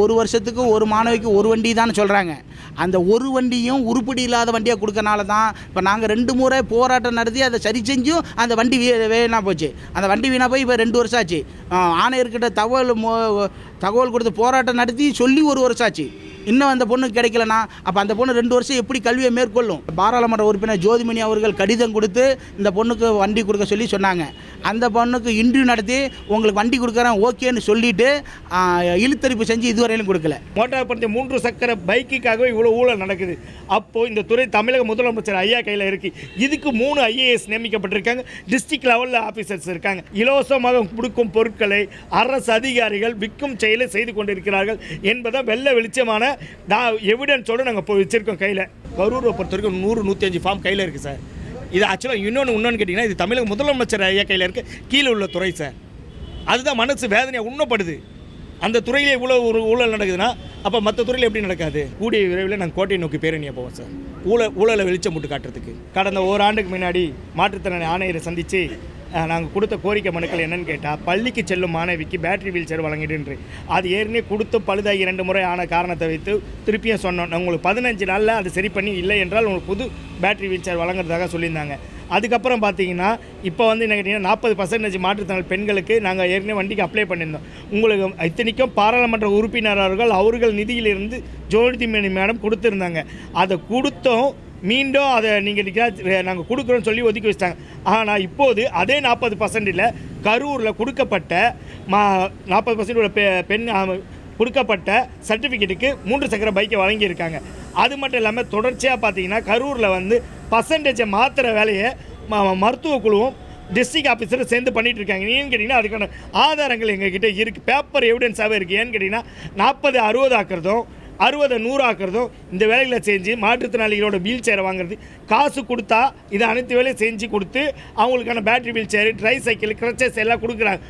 ஒரு வருஷத்துக்கு ஒரு மாணவிக்கு ஒரு வண்டி தான் சொல்கிறாங்க. அந்த ஒரு வண்டியும் உருப்படி இல்லாத வண்டியாக கொடுக்கறனால தான் இப்போ நாங்கள் 2 முறை போராட்டம் நடத்தி அதை சரி செஞ்சும் அந்த வண்டி வீணாக போச்சு. அந்த வண்டி வீணாக போய் இப்போ 2 வருஷம் ஆச்சு. ஆணையர்கிட்ட தகவல் கொடுத்து போராட்டம் நடத்தி சொல்லி 1 வருஷம் ஆச்சு. இன்னும் அந்த பொண்ணுக்கு கிடைக்கலனா அப்போ அந்த பொண்ணு 2 வருஷம் எப்படி கல்வியை மேற்கொள்ளும்? பாராளுமன்ற உறுப்பினர் ஜோதிமணி அவர்கள் கடிதம் கொடுத்து இந்த பொண்ணுக்கு வண்டி கொடுக்க சொல்லி சொன்னாங்க. அந்த பொண்ணுக்கு இன்டர்வியூ நடத்தி உங்களுக்கு வண்டி கொடுக்குறேன் ஓகேன்னு சொல்லிவிட்டு இழுத்தறிப்பு செஞ்சு இதுவரையிலும் கொடுக்கல. மோட்டார் பந்தய 3 சக்கர பைக்குக்காகவே இவ்வளோ ஊழல் நடக்குது. அப்போது இந்த துறை தமிழக முதலமைச்சர் ஐயா கையில் இருக்குது. இதுக்கு 3 IAS நியமிக்கப்பட்டிருக்காங்க. டிஸ்ட்ரிக்ட் லெவலில் ஆஃபீஸர்ஸ் இருக்காங்க. இலவசமாக கொடுக்கும் பொருட்களை அரசு அதிகாரிகள் விற்கும் செயலை செய்து கொண்டிருக்கிறார்கள் என்பதை வெள்ள வெளிச்சமான எவிடன்ஸோடு நாங்கள் போய் வச்சுருக்கோம் கையில். கரூரை பொறுத்த வரைக்கும் 100-105 ஃபார்ம் கையில் இருக்குது சார். இது ஆக்சுவலாக இன்னொன்று கேட்டிங்கன்னா இது தமிழக முதலமைச்சர் ஐயா கையில் இருக்க கீழே உள்ள துறை சார். அதுதான் மனசு வேதனையாக உண்ணப்படுது. அந்த துறையிலே இவ்வளோ ஒரு ஊழல் நடக்குதுன்னா அப்போ மற்ற துறையில் எப்படி நடக்காது? கூடிய விரைவில் நாங்கள் கோட்டையை நோக்கி பேரணியாக போவோம் சார். ஊழலை வெளிச்சம் போட்டு காட்டுறதுக்கு. கடந்த ஓராண்டுக்கு முன்னாடி மாற்றுத்திறனாளி ஆணையரை சந்தித்து நாங்கள் கொடுத்த கோரிக்கை மனுக்கள் என்னென்னு கேட்டால், பள்ளிக்கு செல்லும் மாணவிக்கு பேட்டரி வீல் சேர் வழங்கிடுன்று அது ஏற்கனவே கொடுத்து பழுதாகி 2 முறை ஆன காரணத்தை வைத்து திருப்பியும் சொன்னோம். உங்களுக்கு 15 நாளில் அது சரி பண்ணி இல்லை என்றால் உங்களுக்கு புது பேட்டரி வீல் சேர் வழங்குறதாக சொல்லியிருந்தாங்க. அதுக்கப்புறம் பார்த்தீங்கன்னா இப்போ வந்து என்ன கேட்டிங்கன்னா 40% மாற்றுத்திறனாளி பெண்களுக்கு நாங்கள் ஏற்கனவே வண்டிக்கு அப்ளை பண்ணியிருந்தோம். உங்களுக்கு இத்தனைக்கும் பாராளுமன்ற உறுப்பினர்கள் அவர்கள் நிதியிலிருந்து ஜோதிமணி மேடம் கொடுத்துருந்தாங்க. அதை கொடுத்தோம். மீண்டும் அதை நீங்கள் நாங்கள் கொடுக்குறோன்னு சொல்லி ஒதுக்கி வச்சிட்டாங்க. ஆனால் இப்போது அதே 40%ல் கரூரில் கொடுக்கப்பட்ட 40% பெண் கொடுக்கப்பட்ட சர்டிஃபிகேட்டுக்கு 3 சக்கர பைக்கை வழங்கியிருக்காங்க. அது மட்டும் இல்லாமல் தொடர்ச்சியாக பார்த்தீங்கன்னா கரூரில் வந்து பர்சன்டேஜை மாற்றுற வேலையை மருத்துவ குழுவும் டிஸ்ட்ரிக்ட் ஆஃபீஸரும் சேர்ந்து பண்ணிகிட்டு இருக்காங்க. ஏன்னு கேட்டிங்கன்னா அதுக்கான ஆதாரங்கள் எங்ககிட்ட இருக்குது. பேப்பர் எவிடன்ஸாகவே இருக்குது. ஏன்னு கேட்டிங்கன்னா 40-60 ஆக்கிறதும் 60-100 ஆக்கிறதும் இந்த வேலைகளை செஞ்சு மாற்றுத்திறனாளிகளோட வீல் சேரை வாங்குறது காசு கொடுத்தா இதை அனைத்து வேலையை செஞ்சு கொடுத்து அவங்களுக்கான பேட்டரி வீல் சேரு, ட்ரை சைக்கிள், கிரச்சஸ் எல்லாம் கொடுக்குறாங்க.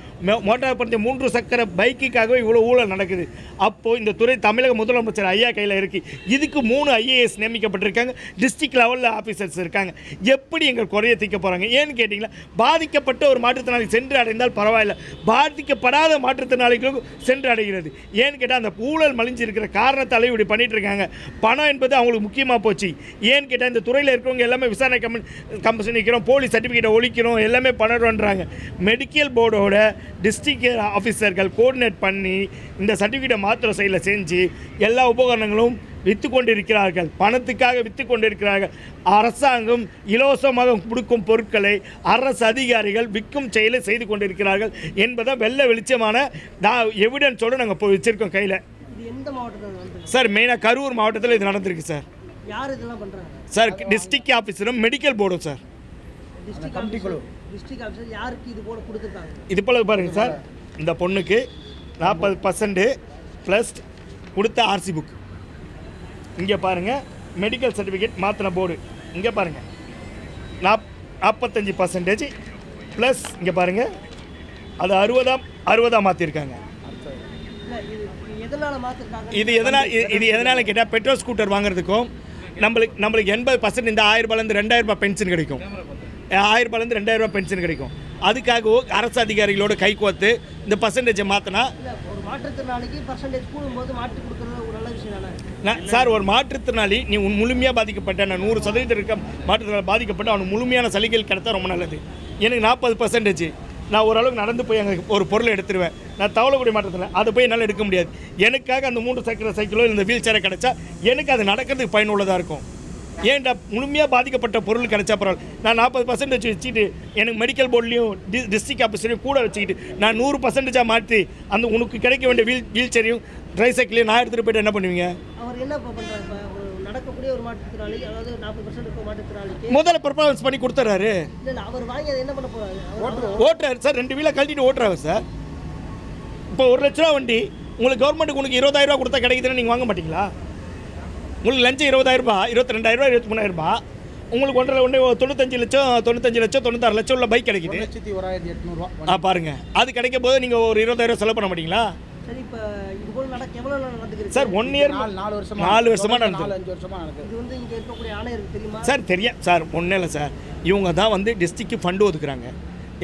மோட்டார் பந்தய 3 சக்கர பைக்குக்காகவே இவ்வளோ ஊழல் நடக்குது. அப்போது இந்த துறை தமிழக முதலமைச்சர் ஐயா கையில் இருக்குது. இதுக்கு 3 IAS நியமிக்கப்பட்டிருக்காங்க. டிஸ்ட்ரிக்ட் லெவலில் ஆஃபீஸர்ஸ் இருக்காங்க. எப்படி எங்கள் குறைய தீர்க்க போகிறாங்க? ஏன்னு கேட்டிங்கன்னா பாதிக்கப்பட்ட ஒரு மாற்றுத்திறனாளி சென்று அடைந்தால் பரவாயில்ல, பாதிக்கப்படாத மாற்றுத்திறனாளிகளுக்கும் சென்று அடைகிறது. ஏன்னு கேட்டால் அந்த ஊழல் மலிஞ்சு இருக்கிற காரணத்தால் இப்படி பண்ணிட்டு இருக்காங்க. பணம் என்பது அவங்களுக்கு முக்கியமாக போச்சு. ஏன்னு கேட்டால் இந்த துறையில் இருக்கிறவங்க எல்லாமே விசாரணை கமிஷன் நிற்கிறோம், போலீஸ் சர்டிஃபிகேட்டை ஒழிக்கிறோம், எல்லாமே பண்ணுறோன்றாங்க. மெடிக்கல் போர்டோட டிஸ்ட்ரிக்ட் ஆஃபீஸர்கள் கோஆர்டினேட் பண்ணி இந்த சர்டிஃபிகேட்டை மாத்திர செயலில் செஞ்சு எல்லா உபகரணங்களும் விற்று கொண்டிருக்கிறார்கள். பணத்துக்காக விற்று கொண்டிருக்கிறார்கள். அரசாங்கம் இலவசமாக கொடுக்கும் பொருட்களை அரசு அதிகாரிகள் விற்கும் செயலை செய்து கொண்டிருக்கிறார்கள் என்பதை வெள்ள வெளிச்சமான எவிடன்ஸோடு நாங்கள் போய் வச்சுருக்கோம் கையில். சார் மெயினாக கரூர் மாவட்டத்தில் இது நடந்திருக்கு சார். யார் இதெல்லாம் பண்ணுறாங்க சார்? டிஸ்ட்ரிக்ட் ஆஃபீஸரும் மெடிக்கல் போர்டும் சார். டிஸ்ட்ரிக்ட் ஆஃபீஸர் யாருக்கு இது போல கொடுத்துருக்காங்க? இது போல் பாருங்கள் சார், இந்த பொண்ணுக்கு 40% ப்ளஸ் கொடுத்த RC புக். இங்கே பாருங்கள் மெடிக்கல் சர்டிஃபிகேட் மாற்றின போர்டு. இங்கே பாருங்கள் 45% ப்ளஸ் இங்கே பாருங்கள் அது 60 மாற்றிருக்காங்க. இது எதனால் கேட்டால் பெட்ரோல் ஸ்கூட்டர் வாங்குறதுக்கும் நம்மளுக்கு 80% இந்த 1000 ரூபாயிலேருந்து 2000 ரூபாய் பென்ஷன் கிடைக்கும். 1000 ரூபாயிலேருந்து 2000 ரூபாய் பென்ஷன் கிடைக்கும். அதுக்காக அரசு அதிகாரிகளோட கை கோர்த்து இந்த பர்சன்டேஜை மாற்றினா சார் ஒரு மாற்றுத்திறனாளி நீ முழுமையாக பாதிக்கப்பட்ட, நான் 100% இருக்க மாற்றுத்திறனாளி பாதிக்கப்பட்ட அவனுக்கு முழுமையான சலுகைகள் கிடைத்தா ரொம்ப நல்லது. எனக்கு 40% நான் ஓரளவுக்கு நடந்து போய் அங்கே ஒரு பொருளை எடுத்துருவேன். நான் தவளக்கூடிய மாற்றத்தில் அதை போய் என்னால் எடுக்க முடியாது. எனக்காக அந்த 3 சக்கர சைக்கிளோ இந்த வீல் சேரை கிடைச்சா எனக்கு அது நடக்கிறதுக்கு பயனுள்ளதாக இருக்கும். ஏன்டா முழுமையாக பாதிக்கப்பட்ட பொருள் கிடைச்சா பரவாயில்ல. நான் 40% வச்சுக்கிட்டு எனக்கு மெடிக்கல் போர்ட்லேயும் டிஸ்ட்ரிக்ட் ஆஃபீஸரையும் கூட வச்சுக்கிட்டு நான் 100% மாற்றி அந்த உனக்கு கிடைக்க வேண்டிய வீல் சேரையும் ட்ரை சைக்கிளையும் நான் எடுத்துகிட்டு போய்ட்டு என்ன பண்ணுவீங்க? அவர் என்ன பண்ணுறாங்க? நடக்கக்கூடிய ஒரு மாற்றுத்திறனாளி, அதாவது 40% மாற்றுத்திறனாளிக்கு முதல்ல பெர்ஃபார்மன்ஸ் பண்ணி கொடுத்துறாரு. இல்லை அவர் வாங்கி அதை என்ன பண்ண போகிறாரு? ஓட்டுறாரு சார். 2 வீலை கழட்டிட்டு ஓட்டுறாரு சார். இப்போ 1 லட்ச ரூபா வண்டி உங்களுக்கு கவர்மெண்ட்டுக்கு உனக்கு 20,000 ரூபா கொடுத்தா கிடைக்குதுன்னு நீங்கள் வாங்க மாட்டீங்களா? உங்களுக்கு லஞ்சம் 20,000 ரூபாய், 22,000 ரூபா, 23,000 ரூபாய். உங்களுக்கு 95 லட்சம் 96 லட்சம் உள்ள பைக் கிடைக்குது. 1,08,000 பாருங்கள். அது கிடைக்கும் போது நீங்கள் ஒரு 20,000 ரூபா செலவு பண்ண மாட்டீங்களா? சரி, இப்போ இது போல எவ்வளோ நடந்துருக்கு சார்? 1 இயர் 4 வருஷமாக நடக்குது. இது வந்து இங்கே இருக்கக்கூடிய ஆணையருக்கு தெரியுமா சார்? தெரியும் சார். ஒன்றும் இல்லை சார், இவங்க தான் வந்து டிஸ்ட்ரிக்ட் ஃபண்டு ஒதுக்குறாங்க.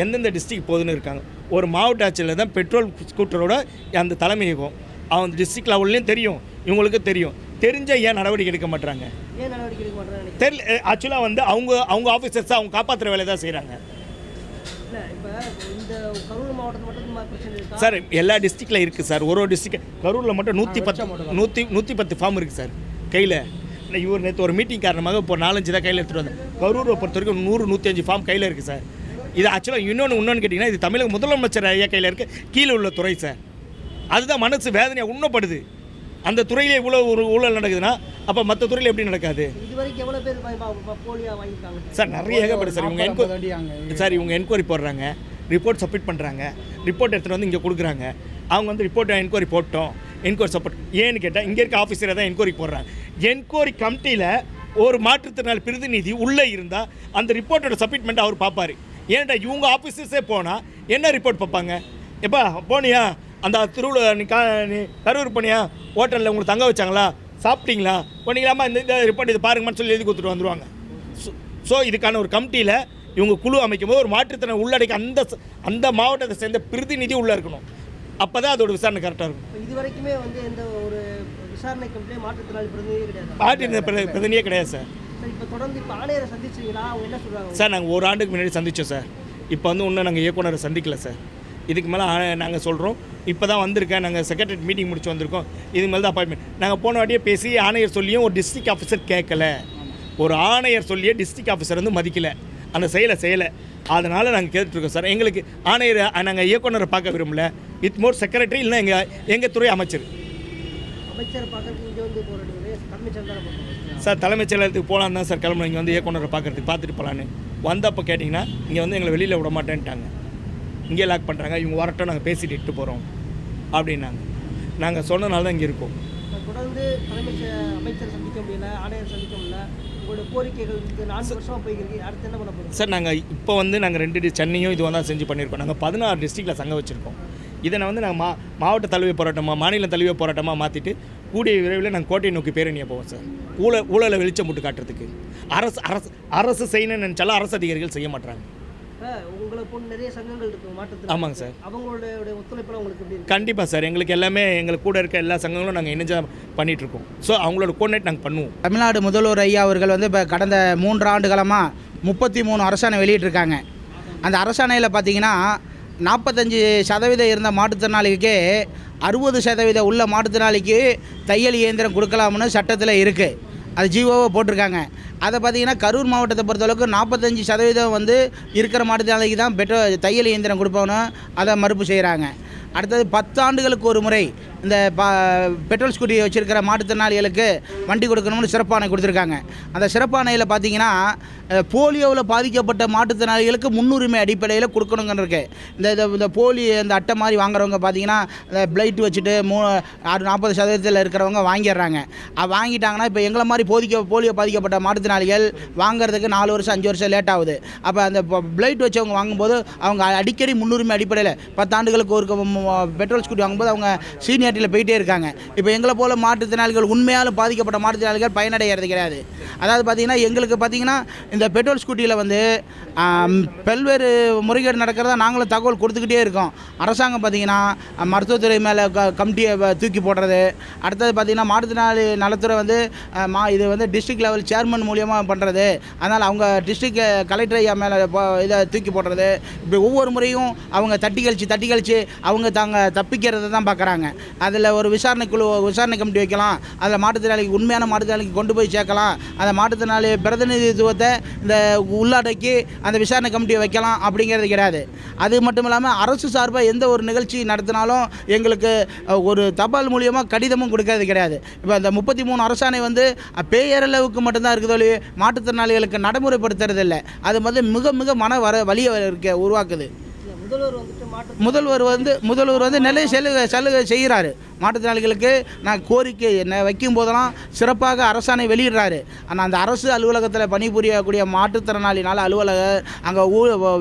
எந்தெந்த டிஸ்ட்ரிக்ட் போகுதுன்னு இருக்காங்க. ஒரு மாவட்ட ஆட்சியில் தான் பெட்ரோல் ஸ்கூட்டரோட அந்த தலைமையகம் அவங்க டிஸ்ட்ரிக்ட் லெவல்லையும் தெரியும், இவங்களுக்கு தெரியும். தெரிஞ்ச ஏன் நடவடிக்கை எடுக்க மாட்டாங்க? ஏன் நடவடிக்கை எடுக்க மாட்டாங்க தெரியல. ஆக்சுவலாக வந்து அவங்க ஆஃபீஸர்ஸ் அவங்க காப்பாற்றுற வேலையை தான் செய்கிறாங்க. இல்லை இப்போ இந்த கரூர் மாவட்டத்தில் மட்டும் இந்த மாதிரி பிரச்சனை இருக்கா சார்? எல்லா டிஸ்ட்ரிக்டில் இருக்குது சார். ஒரு டிஸ்ட்ரிக்ட் கரூரில் மட்டும் 110 ஃபார்ம் இருக்குது சார் கையில். இல்லை இவர் நேற்று ஒரு மீட்டிங் காரணமாக இப்போ 4-5 தான் கையில் எடுத்துகிட்டு வந்தேன். கரூரை பொறுத்த வரைக்கும் 100-105 ஃபார்ம் கையில் இருக்குது சார். இது ஆக்சுவலாக இன்னொன்று கேட்டிங்கன்னா இது தமிழக முதலமைச்சர் ஐயா கையில் இருக்குது, கீழே உள்ள துறை சார். அதுதான் மனசு வேதனையாக உண்ணப்படுது. அந்த துறையிலே இவ்வளோ ஒரு ஊழல் நடக்குதுன்னா அப்போ மற்ற துறையில் எப்படி நடக்காது? இது வரைக்கும் எவ்வளோ பேர் போலியா வாங்கியிருக்காங்க சார்? நிறைய ஏகப்படும் சார். இவங்க என்கொயரி போடுறாங்க, ரிப்போர்ட் சப்மிட் பண்ணுறாங்க, ரிப்போர்ட் எடுத்துகிட்டு வந்து இங்கே கொடுக்குறாங்க. அவங்க வந்து ரிப்போர்ட்டை என்கொயரி போட்டோம், என்கொயரி சப்போர்ட் ஏன்னு கேட்டால் இங்கே இருக்க ஆஃபீஸரை தான் என்கொயரி போடுறாங்க. என்கொயரி கமிட்டியில் ஒரு மாற்றுத்திறனாளி பிரதிநிதி உள்ளே இருந்தால் அந்த ரிப்போர்ட்டோட சப்மிட்மெண்ட் அவர் பார்ப்பார். ஏன்டா இவங்க ஆஃபீஸர்ஸே போனால் என்ன ரிப்போர்ட் பார்ப்பாங்க? எப்பா போனியா அந்த நீ கரூர் போனியா, ஹோட்டலில் உங்களுக்கு தங்க வச்சாங்களா, சாப்பிட்டீங்களா, போனீங்களாமா, இந்த ரிப்போர்ட் இது பாருங்கன்னு சொல்லி எழுதி கொடுத்துட்டு வந்துடுவாங்க. ஸோ இதுக்கான ஒரு கமிட்டியில் இவங்க குழு அமைக்கும் போது ஒரு மாற்றுத்திறனை உள்ளடக்கி அந்த மாவட்டத்தை சேர்ந்த பிரதிநிதி உள்ளே இருக்கணும். அப்போ தான் அதோட விசாரணை கரெக்டாக இருக்கும். இது வரைக்குமே வந்து எந்த ஒரு விசாரணை கமிட்டிலே மாற்றுத்திறனாளி பிரதிநிதியே கிடையாது. பிரதிநிதியே கிடையாது சார். இப்போ தொடர்ந்து இப்போ ஆணையரை சந்திச்சிங்களா? அவங்க என்ன சொல்கிறாங்க சார்? நாங்கள் ஒரு ஆண்டுக்கு முன்னாடி சந்தித்தோம் சார். இப்போ வந்து இன்னும் நாங்கள் இயக்குனரை சந்திக்கல சார். இதுக்கு மேலே நாங்கள் சொல்கிறோம், இப்போ தான் வந்திருக்கேன், நாங்கள் செக்ரட்டரி மீட்டிங் முடிச்சு வந்திருக்கோம், இதுக்கு மேலே தான் அப்பாயின்மெண்ட். நாங்கள் போன வாட்டியே பேசி ஆணையர் சொல்லியும் ஒரு டிஸ்ட்ரிக்ட் ஆஃபீஸர் கேட்கல, ஒரு ஆணையர் சொல்லியே டிஸ்ட்ரிக்ட் ஆஃபீஸர் வந்து மதிக்கலை, அந்த செய்யலை. அதனால் நாங்கள் கேட்டுருக்கோம் சார். எங்களுக்கு ஆணையர் நாங்கள் இயக்குனரை பார்க்க விரும்பல, வித் மோர் செக்ரட்டரி இல்லைன்னா எங்கள் துறை அமைச்சர் பார்க்கறதுக்கு இங்கே வந்து தலைமைச் சார். தலைமைச் செயலகத்துக்கு போகலான்னு தான் சார் கிளம்புறோம். இங்கே வந்து இயக்குனரை பார்த்துட்டு போகலான்னு வந்தப்போ கேட்டிங்கன்னா இங்கே வந்து எங்களை வெளியில் விட மாட்டேன்ட்டாங்க, இங்கே லாக் பண்ணுறாங்க, இவங்க வரட்டும் நாங்கள் பேசிட்டு இட்டு போகிறோம் அப்படின்னாங்க. நாங்கள் சொன்னனால தான் இங்கே இருக்கோம். தொடர்ந்து அமைச்சர் சந்திக்க முடியல, ஆணையர் சந்திக்க முடியல, உங்களோட கோரிக்கைகள் 4 வருஷமாக போய்கிறது, அடுத்து என்ன பண்ண போகிறோம் சார்? நாங்கள் இப்போ வந்து நாங்கள் 2 சென்னையும் இது தான் செஞ்சு பண்ணியிருக்கோம். நாங்கள் 16 டிஸ்ட்ரிக்டில் சங்கம் வச்சுருக்கோம். இதை வந்து நாங்கள் மாவட்ட தழுவிய போராட்டமாக, மாநில தழுவிய போராட்டமாக மாற்றிட்டு கூடிய விரைவில் நாங்கள் கோட்டையை நோக்கி பேரணியாக போவோம் சார். ஊழலை வெளிச்சம் போட்டு காட்டுறதுக்கு. அரசு செய்யணும்னு நினச்சாலும் அரசு அதிகாரிகள் செய்ய மாட்டாங்க. உங்களை போன நிறைய சங்கங்கள் இருக்கு மாற்றத்தில். ஆமாங்க சார். அவங்களோட ஒத்துழைப்பு உங்களுக்கு எப்படி? கண்டிப்பாக சார். எங்களுக்கு எல்லாமே எங்களுக்கு கூட இருக்க எல்லா சங்கங்களும் நாங்கள் இணைஞ்சா பண்ணிகிட்ருக்கோம். ஸோ அவங்களோட கோஆர்டினேட் நாங்கள் பண்ணுவோம். தமிழ்நாடு முதல்வர் ஐயா அவர்கள் வந்து இப்போ கடந்த 3 ஆண்டுகாலமாக 33 அரசாணை வெளியிட்டிருக்காங்க. அந்த அரசாணையில் பார்த்தீங்கன்னா 45% இருந்த மாற்றுத்திறனாளிக்கு 60% உள்ள மாற்றுத்திறனாளிக்கு தையல் இயந்திரம் கொடுக்கலாம்னு சட்டத்தில் இருக்குது. அது ஜிஓவை போட்டிருக்காங்க. அதை பார்த்திங்கன்னா கரூர் மாவட்டத்தை பொறுத்தளவுக்கு 45% வந்து இருக்கிற மாற்றுத்திறனாளிக்கு தான் தையல் இயந்திரம் கொடுப்போன்னு அதை மறுப்பு செய்கிறாங்க. அடுத்தது 10 ஆண்டுகளுக்கு ஒரு முறை இந்த பெட்ரோல் ஸ்கூட்டி வச்சுருக்கிற மாற்றுத்திறனாளிகளுக்கு வண்டி கொடுக்கணும்னு சிறப்பாணை கொடுத்துருக்காங்க. அந்த சிறப்பாணையில் பார்த்திங்கன்னா போலியோவில் பாதிக்கப்பட்ட மாற்றுத்திறனாளிகளுக்கு முன்னுரிமை அடிப்படையில் கொடுக்கணுங்கன்னு இருக்குது. இந்த போலி இந்த அட்டை மாதிரி வாங்குறவங்க பார்த்திங்கன்னா இந்த பிளைட் வச்சுட்டு 40% இருக்கிறவங்க வாங்கிடுறாங்க. வாங்கிட்டாங்கன்னா இப்போ எங்களை மாதிரி போலியோ பாதிக்கப்பட்ட மாற்றுத்திறனாளிகள் வாங்குறதுக்கு 4 வருஷம் 5 வருஷம் லேட் ஆகுது. அப்போ அந்த பிளைட் வச்சவங்க வாங்கும்போது அவங்க அடிக்கடி முன்னுரிமை அடிப்படையில் 10 ஆண்டுகளுக்கு ஒரு பெட்ரோல் ஸ்கூட்டி வாங்கும்போது அவங்க சீனியாரிட்டியில் போயிட்டே இருக்காங்க. இப்போ எங்களை போல் மாற்றுத்திறனாளிகள் உண்மையாலும் பாதிக்கப்பட்ட மாற்றுத்திறனாளிகள் பயனடைகிறது கிடையாது. அதாவது பார்த்திங்கன்னா எங்களுக்கு பார்த்திங்கன்னா இந்த பெட்ரோல் ஸ்கூட்டியில் வந்து பல்வேறு முறைகேடு நடக்கிறதா நாங்களும் தகவல் கொடுத்துக்கிட்டே இருக்கோம். அரசாங்கம் பார்த்திங்கன்னா மருத்துவத்துறை மேலே கமிட்டியை தூக்கி போடுறது. அடுத்தது பார்த்திங்கன்னா மாற்றுத்திறனாளி நலத்துறை வந்து இது வந்து டிஸ்ட்ரிக்ட் லெவல் சேர்மன் மூலியமாக பண்ணுறது. அதனால் அவங்க டிஸ்ட்ரிக்ட் கலெக்டர் ஐயா மேலே இதை தூக்கி போடுறது. இப்படி ஒவ்வொரு முறையும் அவங்க தட்டி கழிச்சு அவங்க தப்பிக்கிறத தான் பார்க்குறாங்க. அதில் ஒரு விசாரணை கமிட்டி வைக்கலாம், அதில் மாற்றுத்திறனாளிக்கு உண்மையான மாற்றுத்திறனாளிக்கு கொண்டு போய் சேர்க்கலாம், அந்த மாற்றுத்திறனாளி பிரதிநிதித்துவத்தை இந்த உள்ளடக்கி அந்த விசாரணை கமிட்டியை வைக்கலாம் அப்படிங்கிறது கிடையாது. அது மட்டும் இல்லாமல் அரசு சார்பாக எந்த ஒரு நிகழ்ச்சி நடத்தினாலும் எங்களுக்கு ஒரு தபால் மூலியமாக கடிதமும் கொடுக்கறது கிடையாது. இப்போ இந்த 33 அரசாணை வந்து பேரளவுக்கு மட்டும்தான் இருக்குது, மாற்றுத்திறனாளிகளுக்கு நடைமுறைப்படுத்துறது இல்லை. அது வந்து மிக மிக வலியை உருவாக்குது. முதல்வர் வந்து நிறைய சலுகை செய்கிறாரு. மாற்றுத்திறனாளிகளுக்கு நான் கோரிக்கை வைக்கும் போதெல்லாம் சிறப்பாக அரசாணை வெளியிடுறாரு. ஆனால் அந்த அரசு அலுவலகத்தில் பணிபுரியக்கூடிய மாற்றுத்திறனாளி நல அலுவலகர் அங்கே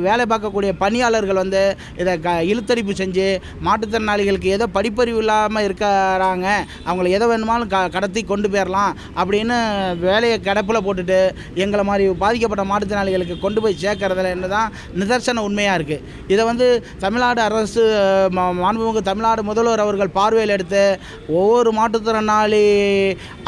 வேலை பார்க்கக்கூடிய பணியாளர்கள் வந்து இதை இழுத்தடிப்பு செஞ்சு மாற்றுத்திறனாளிகளுக்கு ஏதோ படிப்பறிவு இல்லாமல் இருக்கிறாங்க, அவங்கள எதை வேணுமாலும் கடத்தி கொண்டு போயிடலாம் அப்படின்னு வேலையை கிடப்பில் போட்டுட்டு எங்களை மாதிரி பாதிக்கப்பட்ட மாற்றுத்திறனாளிகளுக்கு கொண்டு போய் சேர்க்கறதுல என்ன தான் நிதர்சன உண்மையாக இருக்குது. இதை வந்து தமிழ்நாடு அரசு மாண்புமிகு தமிழ்நாடு முதல்வர் அவர்கள் பார்வையில் எடுத்து எடுத்து ஒவ்வொரு மாற்றுத்திறனாளி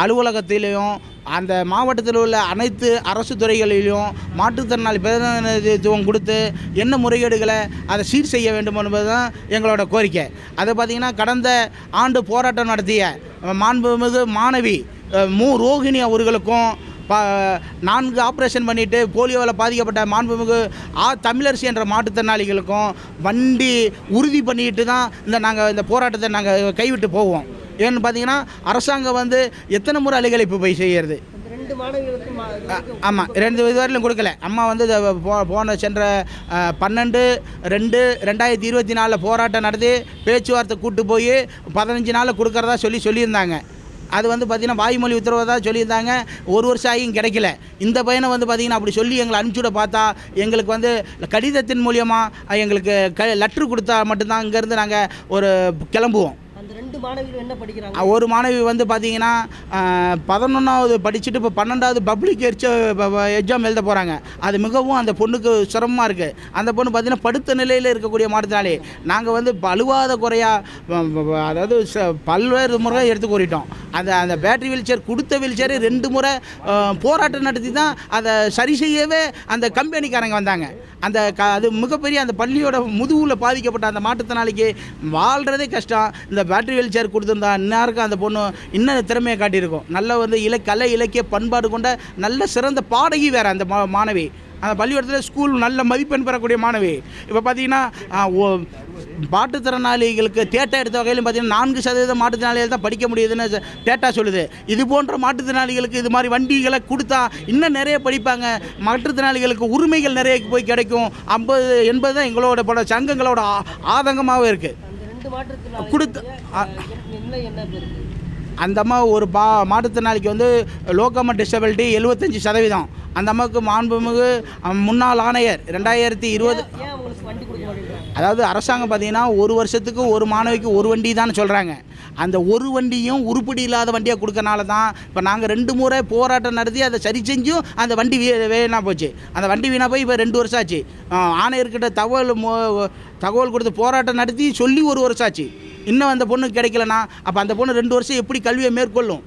அலுவலகத்திலையும் அந்த மாவட்டத்தில் உள்ள அனைத்து அரசு துறைகளிலும் மாற்றுத்திறனாளி பிரதிநிதித்துவம் கொடுத்து என்ன முறைகேடுகளை அதை சீர் செய்ய வேண்டும் என்பது தான் எங்களோட கோரிக்கை. அதை பார்த்திங்கன்னா கடந்த ஆண்டு போராட்டம் நடத்திய மாண்புமிகு மாணவி ரோஹிணி அவர்களுக்கும் 4 ஆப்ரேஷன் பண்ணிவிட்டு போலியோவில் பாதிக்கப்பட்ட மாண்புமிகு தமிழரசி என்ற மாற்றுத்திறனாளிகளுக்கும் வண்டி உறுதி பண்ணிட்டு தான் நாங்கள் இந்த போராட்டத்தை நாங்கள் கைவிட்டு போவோம். ஏன்னு பார்த்தீங்கன்னா அரசாங்கம் எத்தனை முறை அலைகழிப்பு போய் செய்கிறது. ஆமாம், 2 இதுவரையிலும் கொடுக்கல. அம்மா போன சென்ற 12/2/2024 போராட்டம் நடத்தி பேச்சுவார்த்தை கூட்டு போய் 15 நாளில் கொடுக்கறதா சொல்லியிருந்தாங்க. அது பார்த்திங்கன்னா வாய்மொழி உத்தரவை தான் சொல்லியிருந்தாங்க. 1 வருஷம் ஆகியும் கிடைக்கல. இந்த பையனை பார்த்திங்கன்னா அப்படி சொல்லி எங்களை அனுப்பிச்சுட பார்த்தா எங்களுக்கு கடிதத்தின் மூலியமாக எங்களுக்கு லெட்ரு கொடுத்தா மட்டும்தான் இங்கேருந்து நாங்கள் ஒரு கிளம்புவோம். அந்த 2 மாணவிகள் என்ன படிக்கிறாங்க? ஒரு மாணவி பார்த்திங்கன்னா 11வது படிச்சுட்டு இப்போ 12வது பப்ளிக் எக்ஸாம் எழுத போகிறாங்க. அது மிகவும் அந்த பொண்ணுக்கு சிரமமாக இருக்குது. அந்த பொண்ணு பார்த்திங்கன்னா படுத்த நிலையில் இருக்கக்கூடிய மாற்றுத்திறனாளி. நாங்கள் பழுவாத குறையாக அதாவது பல்வேறு முறை எடுத்து கூறிட்டோம். அந்த பேட்டரி வீல் சேர் கொடுத்த வீல் சேர் 2 முறை போராட்டம் நடத்தி தான் அதை சரி செய்யவே அந்த கம்பெனிக்காரங்க வந்தாங்க. அது மிகப்பெரிய அந்த பள்ளியோட முதுகில் பாதிக்கப்பட்ட அந்த மாற்றுத்திறனாளிக்கு வாழ்கிறதே கஷ்டம். இந்த பேட்டரி வீல் சேர் கொடுத்துருந்தா இன்னாருக்கும் அந்த பொண்ணு இன்னும் திறமையை காட்டியிருக்கும். நல்ல கலை இலக்கிய பண்பாடு கொண்ட நல்ல சிறந்த பாடகி வேறு அந்த மாணவி. அந்த பள்ளிக்கூடத்தில் ஸ்கூல் நல்ல மதிப்பெண் பெறக்கூடிய மாணவி. இப்போ பார்த்திங்கன்னா மாற்றுத்திறனாளிகளுக்கு டேட்டா எடுத்த வகையிலும் பார்த்திங்கன்னா 4% மாற்றுத்திறனாளிகள் தான் படிக்க முடியுதுன்னு டேட்டா சொல்லுது. இது போன்ற மாற்றுத்திறனாளிகளுக்கு இது மாதிரி வண்டிகளை கொடுத்தா இன்னும் நிறைய படிப்பாங்க. மாற்றுத்திறனாளிகளுக்கு உரிமைகள் நிறைய போய் கிடைக்கும். 50-80 தான் எங்களோட சங்கங்களோட ஆதங்கமாகவே இருக்குது. கொடுத்து அந்த அம்மா ஒரு மாற்றுத்திறனாளிக்கு லோக்கோமோட் டிசபிலிட்டி 75%. அந்த அம்மாவுக்கு மாண்புமிகு முன்னாள் ஆணையர் 2020 அதாவது அரசாங்கம் பார்த்திங்கன்னா 1 வருஷத்துக்கு ஒரு மாணவிக்கு ஒரு வண்டி தான் சொல்கிறாங்க. அந்த ஒரு வண்டியும் உருப்படி இல்லாத வண்டியாக கொடுக்கறனால தான் இப்போ நாங்கள் 2 முறை போராட்டம் நடத்தி அதை சரி செஞ்சும் அந்த வண்டி வீணாக போச்சு. அந்த வண்டி வீணாக போய் இப்போ 2 வருஷம் ஆச்சு. ஆணையர்கிட்ட தகவல் கொடுத்து போராட்டம் நடத்தி சொல்லி 1 வருஷம் ஆச்சு. இன்னும் அந்த பொண்ணுக்கு கிடைக்கலனா அப்போ அந்த பொண்ணு 2 வருஷம் எப்படி கல்வியை மேற்கொள்ளும்?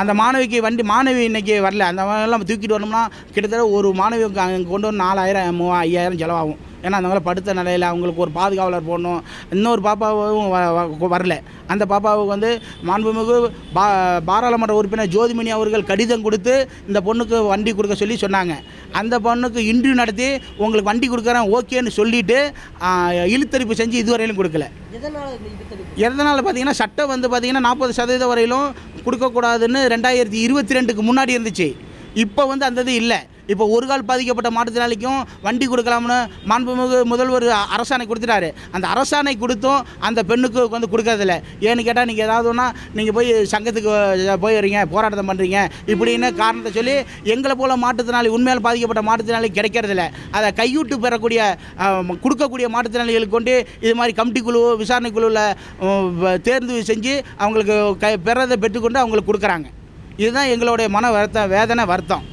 அந்த மாணவிக்கு மாணவி இன்றைக்கி வரல. அந்த எல்லாம் தூக்கிட்டு வரணும்னா கிட்டத்தட்ட ஒரு மாணவிக்கு அங்கே கொண்டு வந்து 4000-5000 செலவாகும். ஏன்னா அந்த படுத்த நிலையில் அவங்களுக்கு ஒரு பாதுகாவலர் போடணும். இன்னொரு பாப்பாவும் வரல. அந்த பாப்பாவுக்கு மாண்புமிகு பாராளுமன்ற உறுப்பினர் ஜோதிமணி அவர்கள் கடிதம் கொடுத்து இந்த பொண்ணுக்கு வண்டி கொடுக்க சொல்லி சொன்னாங்க. அந்த பொண்ணுக்கு இன்டர்வியூ நடத்தி உங்களுக்கு வண்டி கொடுக்குறேன் ஓகேன்னு சொல்லிவிட்டு இழுத்தரிப்பு செஞ்சு இதுவரையிலும் கொடுக்கல. எதனால் பார்த்திங்கன்னா சட்டம் பார்த்திங்கன்னா 40% வரையிலும் கொடுக்கக்கூடாதுன்னு 2022க்கு முன்னாடி இருந்துச்சு. இப்போ அந்த இது இல்லை. இப்போ ஒரு கால் பாதிக்கப்பட்ட மாற்றுத்திறனாளிக்கும் வண்டி கொடுக்கலாம்னு மாண்புமிகு முதல்வர் அரசாணை கொடுத்துட்டாரு. அந்த அரசாணை கொடுத்தும் அந்த பெண்ணுக்கு கொடுக்கறதில்ல. ஏன்னு கேட்டால் நீங்கள் ஏதாவது ஒன்றா நீங்கள் போய் சங்கத்துக்கு போயிடுறீங்க, போராட்டம் பண்ணுறீங்க இப்படின்னு காரணத்தை சொல்லி எங்களை போல் மாற்றுத்திறனாளி உண்மையால் பாதிக்கப்பட்ட மாற்றுத்திறனாளி கிடைக்கிறதில்ல. அதை கையூட்டு பெறக்கூடிய கொடுக்கக்கூடிய மாற்றுத்திறனாளிகளுக்கு கொண்டு இது மாதிரி கமிட்டி குழு விசாரணை குழுவில் தேர்ந்து செஞ்சு அவங்களுக்கு பெறதை பெற்றுக்கொண்டு அவங்களுக்கு கொடுக்குறாங்க. இதுதான் எங்களுடைய மன வருத்தம், வேதனை, வருத்தம்.